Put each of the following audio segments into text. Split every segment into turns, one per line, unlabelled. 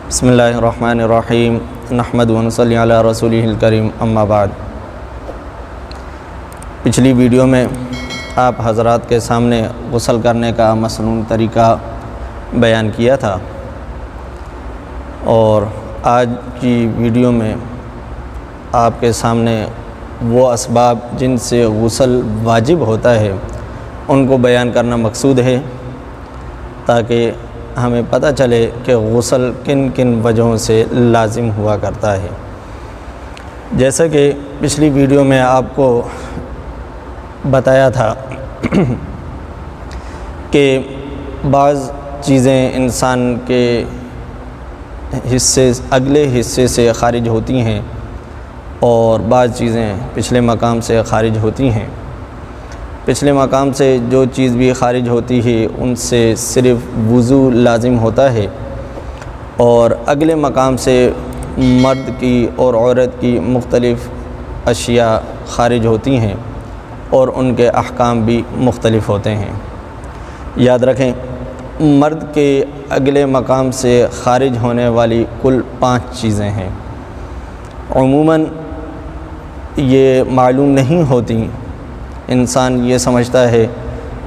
بسم اللہ الرحمن الرحیم نحمد و نصلی علی رسولہ الکریم اما بعد۔ پچھلی ویڈیو میں آپ حضرات کے سامنے غسل کرنے کا مسنون طریقہ بیان کیا تھا، اور آج کی ویڈیو میں آپ کے سامنے وہ اسباب جن سے غسل واجب ہوتا ہے ان کو بیان کرنا مقصود ہے، تاکہ ہمیں پتہ چلے کہ غسل کن کن وجہوں سے لازم ہوا کرتا ہے۔ جیسا کہ پچھلی ویڈیو میں آپ کو بتایا تھا کہ بعض چیزیں انسان کے اگلے حصے سے خارج ہوتی ہیں اور بعض چیزیں پچھلے مقام سے خارج ہوتی ہیں۔ پچھلے مقام سے جو چیز بھی خارج ہوتی ہے ان سے صرف وضو لازم ہوتا ہے، اور اگلے مقام سے مرد کی اور عورت کی مختلف اشیاء خارج ہوتی ہیں اور ان کے احکام بھی مختلف ہوتے ہیں۔ یاد رکھیں، مرد کے اگلے مقام سے خارج ہونے والی کل 5 چیزیں ہیں۔ عموماً یہ معلوم نہیں ہوتی، انسان یہ سمجھتا ہے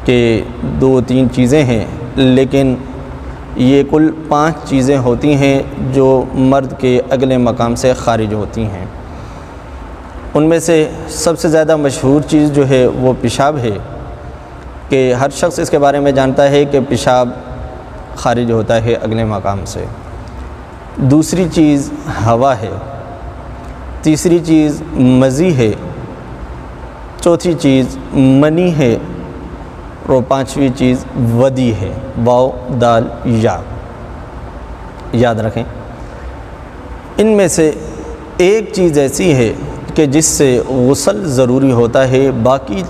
کہ 2-3 چیزیں ہیں، لیکن یہ کل 5 چیزیں ہوتی ہیں جو مرد کے اگلے مقام سے خارج ہوتی ہیں۔ ان میں سے سب سے زیادہ مشہور چیز جو ہے وہ پیشاب ہے، کہ ہر شخص اس کے بارے میں جانتا ہے کہ پیشاب خارج ہوتا ہے اگلے مقام سے۔ دوسری چیز ہوا ہے، تیسری چیز مزی ہے، چوتھی چیز منی ہے، اور 5ویں چیز ودی ہے، واو دال یا۔ یاد رکھیں، ان میں سے ایک چیز ایسی ہے کہ جس سے غسل ضروری ہوتا ہے، باقی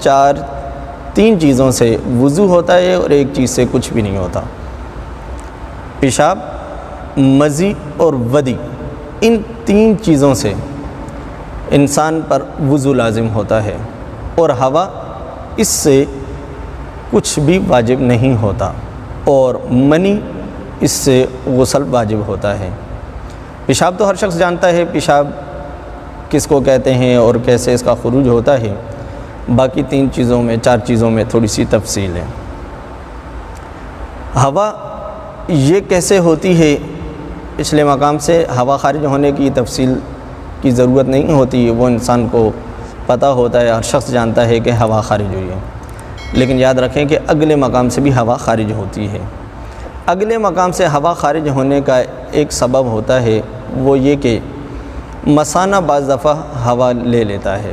3 چیزوں سے وضو ہوتا ہے اور ایک چیز سے کچھ بھی نہیں ہوتا۔ پیشاب، مزی اور ودی، ان 3 چیزوں سے انسان پر وضو لازم ہوتا ہے، اور ہوا، اس سے کچھ بھی واجب نہیں ہوتا، اور منی، اس سے غسل واجب ہوتا ہے۔ پیشاب تو ہر شخص جانتا ہے پیشاب کس کو کہتے ہیں اور کیسے اس کا خروج ہوتا ہے، باقی 4 چیزوں میں تھوڑی سی تفصیل ہے۔ ہوا یہ کیسے ہوتی ہے، پچھلے مقام سے ہوا خارج ہونے کی تفصیل کی ضرورت نہیں ہوتی، وہ انسان کو پتہ ہوتا ہے، ہر شخص جانتا ہے کہ ہوا خارج ہوئی ہے۔ لیکن یاد رکھیں کہ اگلے مقام سے بھی ہوا خارج ہوتی ہے۔ اگلے مقام سے ہوا خارج ہونے کا ایک سبب ہوتا ہے، وہ یہ کہ مثانہ بعض دفعہ ہوا لے لیتا ہے،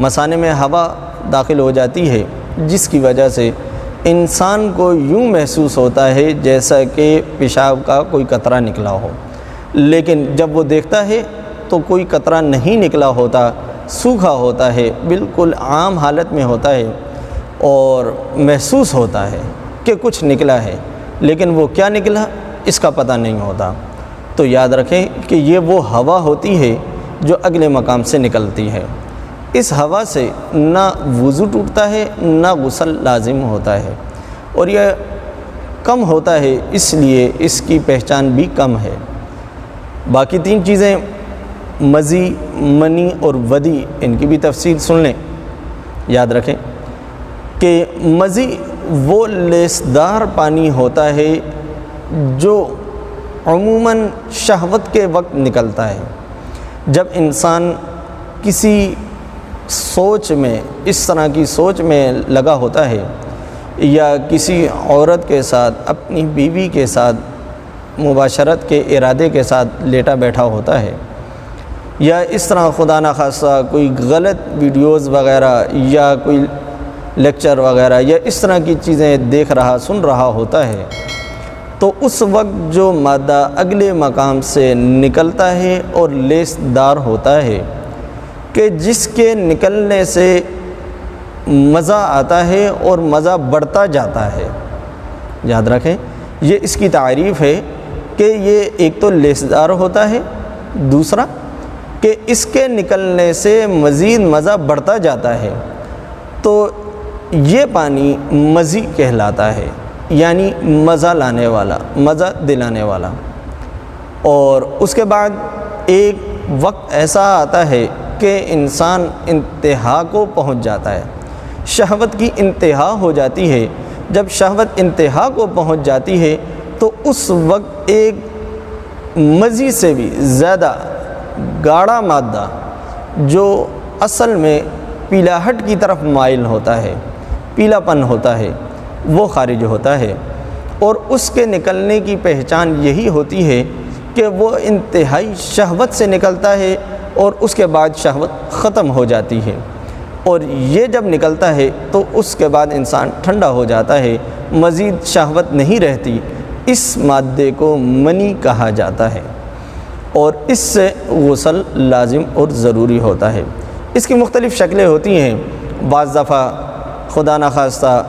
مثانے میں ہوا داخل ہو جاتی ہے، جس کی وجہ سے انسان کو یوں محسوس ہوتا ہے جیسا کہ پیشاب کا کوئی قطرہ نکلا ہو، لیکن جب وہ دیکھتا ہے تو کوئی قطرہ نہیں نکلا ہوتا، سوکھا ہوتا ہے، بالکل عام حالت میں ہوتا ہے، اور محسوس ہوتا ہے کہ کچھ نکلا ہے، لیکن وہ کیا نکلا اس کا پتہ نہیں ہوتا۔ تو یاد رکھیں کہ یہ وہ ہوا ہوتی ہے جو اگلے مقام سے نکلتی ہے۔ اس ہوا سے نہ وضو ٹوٹتا ہے نہ غسل لازم ہوتا ہے، اور یہ کم ہوتا ہے، اس لیے اس کی پہچان بھی کم ہے۔ باقی 3 چیزیں مزی، منی اور ودی، ان کی بھی تفصیل سن لیں۔ یاد رکھیں کہ مزی وہ لیسدار پانی ہوتا ہے جو عموماً شہوت کے وقت نکلتا ہے، جب انسان کسی سوچ میں، اس طرح کی سوچ میں لگا ہوتا ہے، یا کسی عورت کے ساتھ، اپنی بیوی کے ساتھ مباشرت کے ارادے کے ساتھ لیٹا بیٹھا ہوتا ہے، یا اس طرح خدا نخواستہ کوئی غلط ویڈیوز وغیرہ یا کوئی لیکچر وغیرہ یا اس طرح کی چیزیں دیکھ رہا، سن رہا ہوتا ہے، تو اس وقت جو مادہ اگلے مقام سے نکلتا ہے اور لیسدار ہوتا ہے، کہ جس کے نکلنے سے مزہ آتا ہے اور مزہ بڑھتا جاتا ہے۔ یاد رکھیں، یہ اس کی تعریف ہے کہ یہ ایک تو لیسدار ہوتا ہے، دوسرا کہ اس کے نکلنے سے مزید مزہ بڑھتا جاتا ہے، تو یہ پانی مزی کہلاتا ہے، یعنی مزہ لانے والا، مزہ دلانے والا۔ اور اس کے بعد ایک وقت ایسا آتا ہے کہ انسان انتہا کو پہنچ جاتا ہے، شہوت کی انتہا ہو جاتی ہے۔ جب شہوت انتہا کو پہنچ جاتی ہے تو اس وقت ایک مزید سے بھی زیادہ گاڑھا مادہ جو اصل میں پیلاہٹ کی طرف مائل ہوتا ہے، پیلا پن ہوتا ہے، وہ خارج ہوتا ہے، اور اس کے نکلنے کی پہچان یہی ہوتی ہے کہ وہ انتہائی شہوت سے نکلتا ہے اور اس کے بعد شہوت ختم ہو جاتی ہے، اور یہ جب نکلتا ہے تو اس کے بعد انسان ٹھنڈا ہو جاتا ہے، مزید شہوت نہیں رہتی۔ اس مادے کو منی کہا جاتا ہے، اور اس سے غسل لازم اور ضروری ہوتا ہے۔ اس کی مختلف شکلیں ہوتی ہیں۔ بعض دفعہ خدا نخواستہ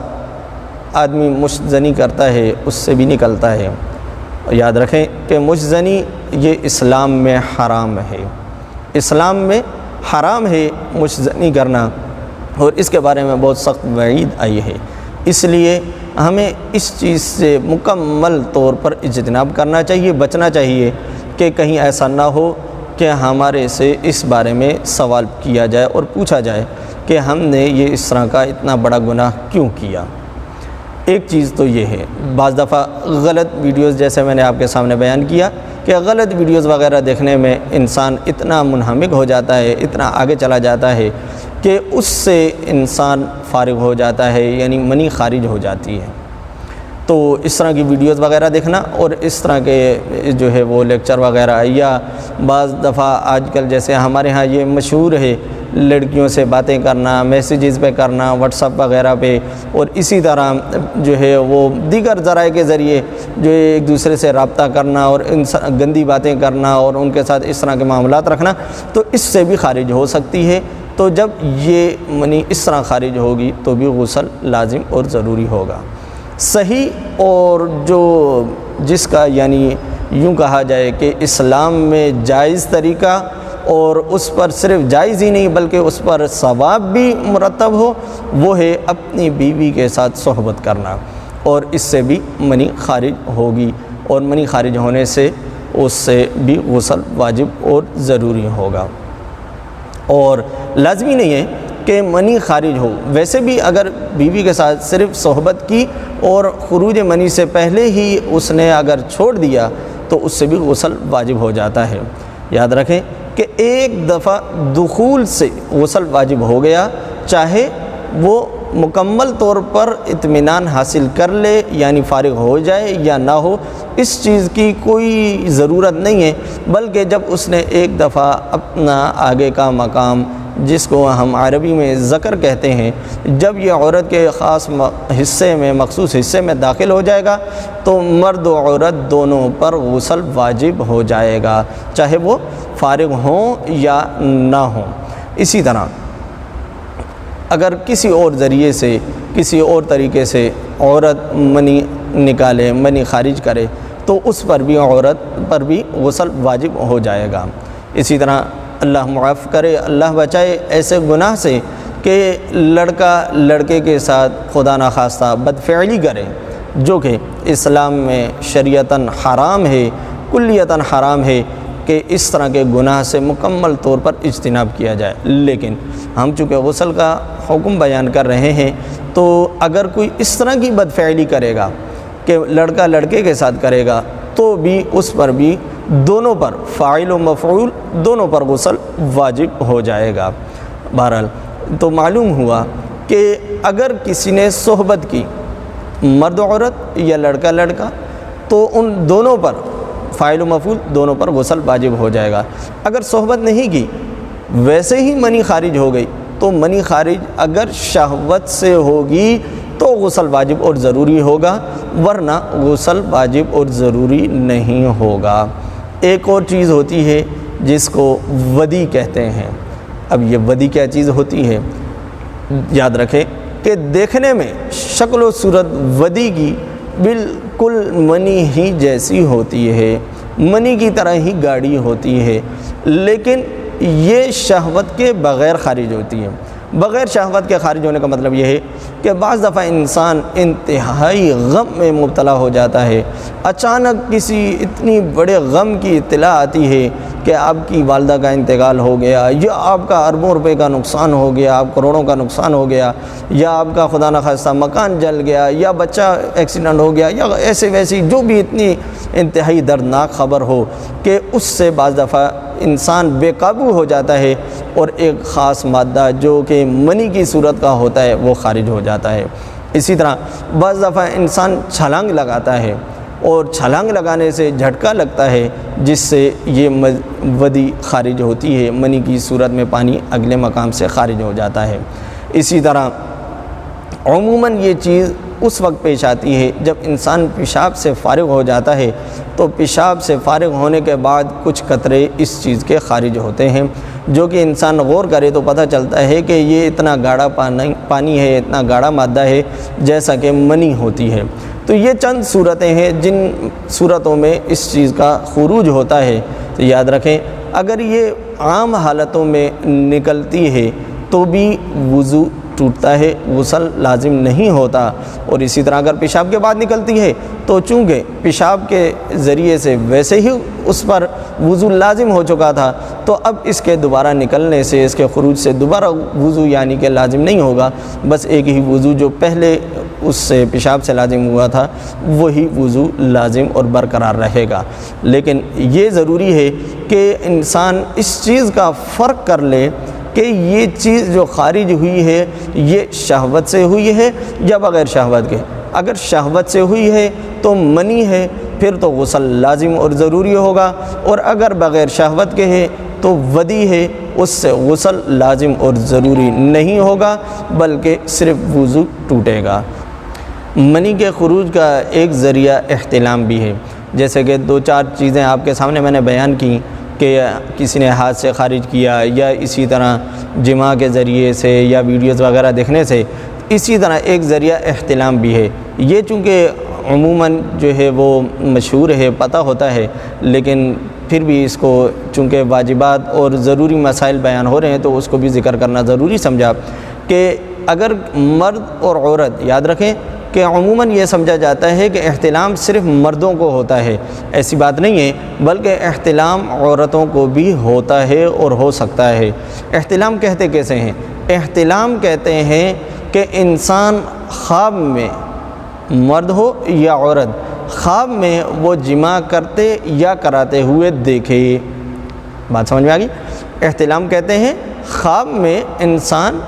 آدمی مشت زنی کرتا ہے، اس سے بھی نکلتا ہے۔ یاد رکھیں کہ مشت زنی یہ اسلام میں حرام ہے، اسلام میں حرام ہے مشت زنی کرنا، اور اس کے بارے میں بہت سخت وعید آئی ہے۔ اس لیے ہمیں اس چیز سے مکمل طور پر اجتناب کرنا چاہیے، بچنا چاہیے کہ کہیں ایسا نہ ہو کہ ہمارے سے اس بارے میں سوال کیا جائے اور پوچھا جائے کہ ہم نے یہ اس طرح کا اتنا بڑا گناہ کیوں کیا۔ ایک چیز تو یہ ہے، بعض دفعہ غلط ویڈیوز، جیسے میں نے آپ کے سامنے بیان کیا کہ غلط ویڈیوز وغیرہ دیکھنے میں انسان اتنا منہمک ہو جاتا ہے، اتنا آگے چلا جاتا ہے کہ اس سے انسان فارغ ہو جاتا ہے، یعنی منی خارج ہو جاتی ہے۔ تو اس طرح کی ویڈیوز وغیرہ دیکھنا اور اس طرح کے جو ہے وہ لیکچر وغیرہ، یا بعض دفعہ آج کل جیسے ہمارے ہاں یہ مشہور ہے لڑکیوں سے باتیں کرنا، میسیجز پہ کرنا، واٹس ایپ وغیرہ پہ، اور اسی طرح جو ہے وہ دیگر ذرائع کے ذریعے جو ہے ایک دوسرے سے رابطہ کرنا اور گندی باتیں کرنا اور ان کے ساتھ اس طرح کے معاملات رکھنا، تو اس سے بھی خارج ہو سکتی ہے۔ تو جب یہ منی اس طرح خارج ہوگی تو بھی غسل لازم اور ضروری ہوگا۔ صحیح اور جو جس کا یعنی یوں کہا جائے کہ اسلام میں جائز طریقہ، اور اس پر صرف جائز ہی نہیں بلکہ اس پر ثواب بھی مرتب ہو، وہ ہے اپنی بیوی کے ساتھ صحبت کرنا، اور اس سے بھی منی خارج ہوگی، اور منی خارج ہونے سے اس سے بھی غسل واجب اور ضروری ہوگا۔ اور لازمی نہیں ہے کہ منی خارج ہو، ویسے بھی اگر بیوی کے ساتھ صرف صحبت کی اور خروج منی سے پہلے ہی اس نے اگر چھوڑ دیا تو اس سے بھی غسل واجب ہو جاتا ہے۔ یاد رکھیں کہ ایک دفعہ دخول سے غسل واجب ہو گیا، چاہے وہ مکمل طور پر اطمینان حاصل کر لے یعنی فارغ ہو جائے یا نہ ہو، اس چیز کی کوئی ضرورت نہیں ہے، بلکہ جب اس نے ایک دفعہ اپنا آگے کا مقام، جس کو ہم عربی میں ذکر کہتے ہیں، جب یہ عورت کے خاص حصے میں، مخصوص حصے میں داخل ہو جائے گا تو مرد و عورت دونوں پر غسل واجب ہو جائے گا، چاہے وہ فارغ ہوں یا نہ ہوں۔ اسی طرح اگر کسی اور ذریعے سے، کسی اور طریقے سے عورت منی نکالے، منی خارج کرے، تو اس پر بھی عورت پر بھی غسل واجب ہو جائے گا۔ اسی طرح اللہ معاف کرے، اللہ بچائے ایسے گناہ سے کہ لڑکا لڑکے کے ساتھ خدا نخواستہ بدفعلی کرے، جو کہ اسلام میں شریعتاً حرام ہے، کلیتاً حرام ہے کہ اس طرح کے گناہ سے مکمل طور پر اجتناب کیا جائے۔ لیکن ہم چونکہ غسل کا حکم بیان کر رہے ہیں، تو اگر کوئی اس طرح کی بدفعلی کرے گا کہ لڑکا لڑکے کے ساتھ کرے گا، تو بھی اس پر بھی دونوں پر، فاعل و مفعول دونوں پر غسل واجب ہو جائے گا۔ بہرحال تو معلوم ہوا کہ اگر کسی نے صحبت کی، مرد عورت یا لڑکا لڑکا، تو ان دونوں پر، فاعل و مفعول دونوں پر غسل واجب ہو جائے گا۔ اگر صحبت نہیں کی، ویسے ہی منی خارج ہو گئی، تو منی خارج اگر شہوت سے ہوگی تو غسل واجب اور ضروری ہوگا، ورنہ غسل واجب اور ضروری نہیں ہوگا۔ ایک اور چیز ہوتی ہے جس کو ودی کہتے ہیں۔ اب یہ ودی کیا چیز ہوتی ہے؟ یاد رکھیں کہ دیکھنے میں شکل و صورت ودی کی بالکل منی ہی جیسی ہوتی ہے، منی کی طرح ہی گاڑی ہوتی ہے، لیکن یہ شہوت کے بغیر خارج ہوتی ہے۔ بغیر شہوت کے خارج ہونے کا مطلب یہ ہے کہ بعض دفعہ انسان انتہائی غم میں مبتلا ہو جاتا ہے، اچانک کسی اتنی بڑے غم کی اطلاع آتی ہے کہ آپ کی والدہ کا انتقال ہو گیا، یا آپ کا اربوں روپے کا نقصان ہو گیا، آپ کروڑوں کا نقصان ہو گیا، یا آپ کا خدا نخواستہ مکان جل گیا، یا بچہ ایکسیڈنٹ ہو گیا، یا ایسے ویسی جو بھی اتنی انتہائی دردناک خبر ہو کہ اس سے بعض دفعہ انسان بے قابو ہو جاتا ہے اور ایک خاص مادہ جو کہ منی کی صورت کا ہوتا ہے وہ خارج ہو جاتا ہے۔ اسی طرح بعض دفعہ انسان چھلانگ لگاتا ہے اور چھلانگ لگانے سے جھٹکا لگتا ہے جس سے یہ ودی خارج ہوتی ہے، منی کی صورت میں پانی اگلے مقام سے خارج ہو جاتا ہے۔ اسی طرح عموماً یہ چیز اس وقت پیش آتی ہے جب انسان پیشاب سے فارغ ہو جاتا ہے، تو پیشاب سے فارغ ہونے کے بعد کچھ قطرے اس چیز کے خارج ہوتے ہیں، جو کہ انسان غور کرے تو پتہ چلتا ہے کہ یہ اتنا گاڑھا پانی ہے، اتنا گاڑھا مادہ ہے جیسا کہ منی ہوتی ہے۔ تو یہ چند صورتیں ہیں جن صورتوں میں اس چیز کا خروج ہوتا ہے۔ تو یاد رکھیں، اگر یہ عام حالتوں میں نکلتی ہے تو بھی وضو ٹوٹتا ہے، غسل لازم نہیں ہوتا۔ اور اسی طرح اگر پیشاب کے بعد نکلتی ہے تو چونکہ پیشاب کے ذریعے سے ویسے ہی اس پر وضو لازم ہو چکا تھا، تو اب اس کے دوبارہ نکلنے سے، اس کے خروج سے دوبارہ وضو یعنی کہ لازم نہیں ہوگا، بس ایک ہی وضو جو پہلے اس سے پیشاب سے لازم ہوا تھا وہی وضو لازم اور برقرار رہے گا۔ لیکن یہ ضروری ہے کہ انسان اس چیز کا فرق کر لے کہ یہ چیز جو خارج ہوئی ہے یہ شہوت سے ہوئی ہے یا بغیر شہوت کے۔ اگر شہوت سے ہوئی ہے تو منی ہے، پھر تو غسل لازم اور ضروری ہوگا، اور اگر بغیر شہوت کے ہے تو ودی ہے، اس سے غسل لازم اور ضروری نہیں ہوگا بلکہ صرف وضو ٹوٹے گا۔ منی کے خروج کا ایک ذریعہ احتلام بھی ہے، جیسے کہ دو چار چیزیں آپ کے سامنے میں نے بیان کی کہ کسی نے ہاتھ سے خارج کیا، یا اسی طرح جماع کے ذریعے سے، یا ویڈیوز وغیرہ دیکھنے سے۔ اسی طرح ایک ذریعہ احتلام بھی ہے، یہ چونکہ عموماً جو ہے وہ مشہور ہے، پتہ ہوتا ہے، لیکن پھر بھی اس کو چونکہ واجبات اور ضروری مسائل بیان ہو رہے ہیں تو اس کو بھی ذکر کرنا ضروری سمجھا کہ اگر مرد اور عورت، یاد رکھیں کہ عموماً یہ سمجھا جاتا ہے کہ احتلام صرف مردوں کو ہوتا ہے، ایسی بات نہیں ہے، بلکہ احتلام عورتوں کو بھی ہوتا ہے اور ہو سکتا ہے۔ احتلام کہتے کیسے ہیں؟ احتلام کہتے ہیں کہ انسان خواب میں، مرد ہو یا عورت، خواب میں وہ جماع کرتے یا کراتے ہوئے دیکھے۔ بات سمجھ میں آ گئی؟ احتلام کہتے ہیں خواب میں انسان،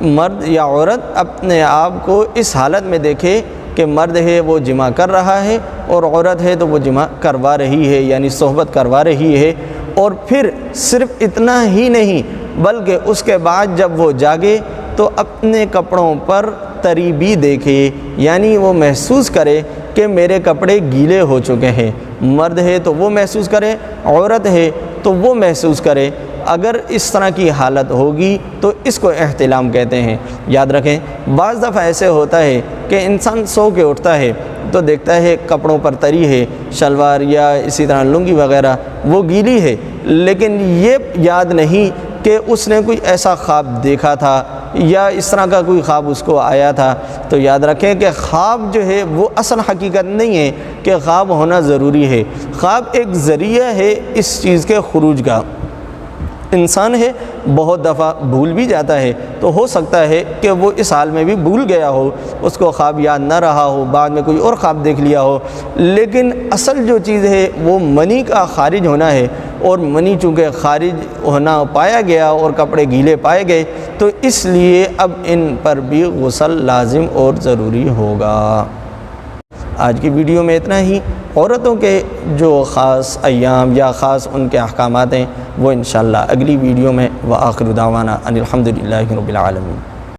مرد یا عورت، اپنے آپ کو اس حالت میں دیکھے کہ مرد ہے وہ جماع کر رہا ہے اور عورت ہے تو وہ جماع کروا رہی ہے، یعنی صحبت کروا رہی ہے، اور پھر صرف اتنا ہی نہیں بلکہ اس کے بعد جب وہ جاگے تو اپنے کپڑوں پر تری بھی دیکھے، یعنی وہ محسوس کرے کہ میرے کپڑے گیلے ہو چکے ہیں۔ مرد ہے تو وہ محسوس کرے، عورت ہے تو وہ محسوس کرے۔ اگر اس طرح کی حالت ہوگی تو اس کو احتلام کہتے ہیں۔ یاد رکھیں، بعض دفعہ ایسے ہوتا ہے کہ انسان سو کے اٹھتا ہے تو دیکھتا ہے کپڑوں پر تری ہے، شلوار یا اسی طرح لنگی وغیرہ وہ گیلی ہے، لیکن یہ یاد نہیں کہ اس نے کوئی ایسا خواب دیکھا تھا یا اس طرح کا کوئی خواب اس کو آیا تھا۔ تو یاد رکھیں کہ خواب جو ہے وہ اصل حقیقت نہیں ہے کہ خواب ہونا ضروری ہے، خواب ایک ذریعہ ہے اس چیز کے خروج کا۔ انسان ہے بہت دفعہ بھول بھی جاتا ہے، تو ہو سکتا ہے کہ وہ اس حال میں بھی بھول گیا ہو، اس کو خواب یاد نہ رہا ہو، بعد میں کوئی اور خواب دیکھ لیا ہو، لیکن اصل جو چیز ہے وہ منی کا خارج ہونا ہے، اور منی چونکہ خارج ہونا پایا گیا اور کپڑے گیلے پائے گئے تو اس لیے اب ان پر بھی غسل لازم اور ضروری ہوگا۔ آج کی ویڈیو میں اتنا ہی۔ عورتوں کے جو خاص ایام یا خاص ان کے احکامات ہیں وہ انشاءاللہ اگلی ویڈیو میں۔ وآخر دعوانا ان الحمدللہ رب العالمین۔